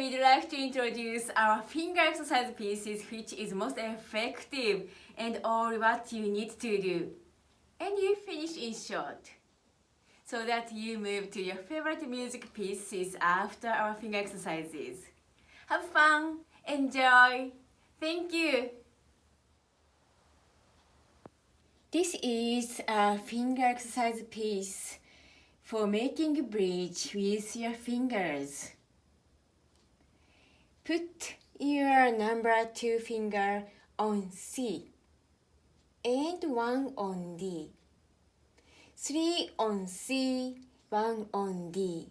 we'd like to introduce our finger exercise pieces, which is most effective and all what you need to do. And you finish in short, so that you move to your favorite music pieces after our finger exercises. Have fun, enjoy. Thank you. This is a finger exercise piece for making a bridge with your fingers. Put your number 2 finger on C and 1 on D. 3 on C, 1 on D.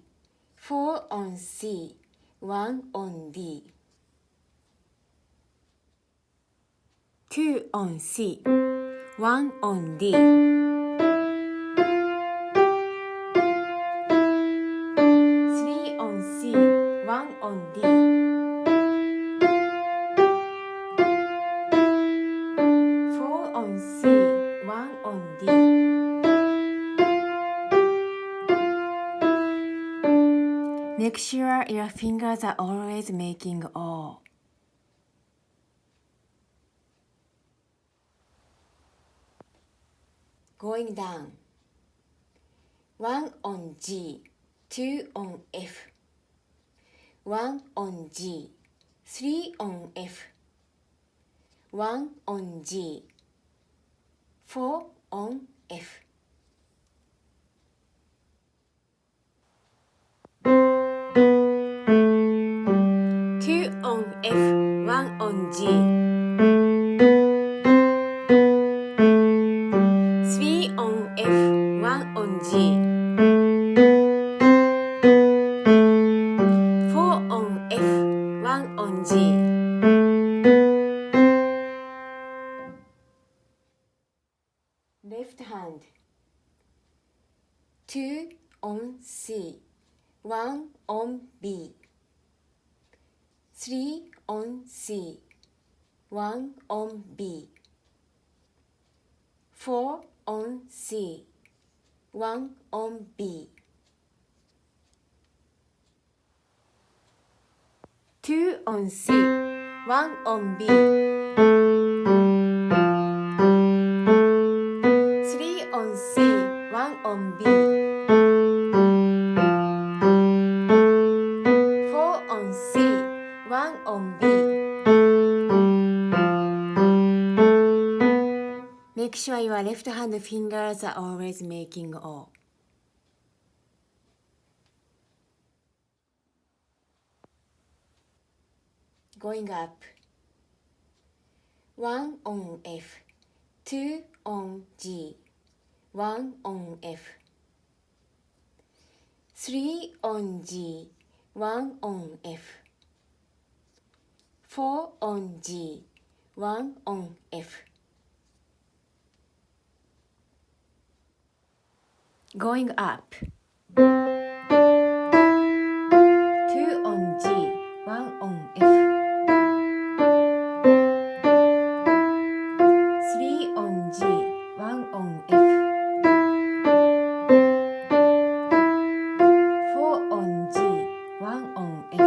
4 on C, 1 on D. 2 on C, 1 on D. 3 on C, 1 on D. 4 on C, 1 on D. Make sure your fingers are always making O. Going down. 1 on G, 2 on F. 1 on G, 3 on F. 1 on G, 4 on F. 2 on F, 1 on G. 3 on F, 1 on G. 4 on F, 1 on G. Left hand. 2 on C, 1 on B. 3 on C, 1 on B. 4 on C, 1 on B. 2 on C, 1 on B. 3 on C, 1 on B. 4 on C, 1 on B. Make sure your left hand fingers are always making O. Going up. 1 on F, 2 on G, 1 on F. 3 on G, 1 on F. 4 on G, 1 on F. Going up. 2 on G, 1 on F. 3 on G, 1 on F. 4 on G, 1 on F.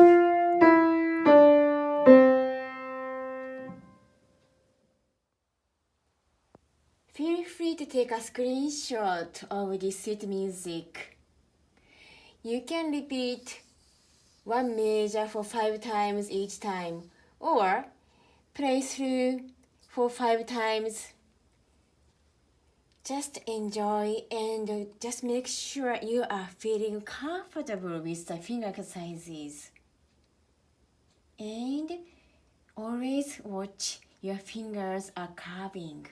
Feel free to take a screenshot of this sweet music. You can repeat one measure for 5 times each time, or play through for 5 times. Just enjoy and just make sure you are feeling comfortable with the finger exercises. And always watch your fingers are curving.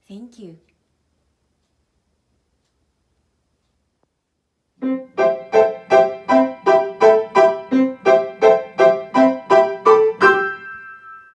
Thank you.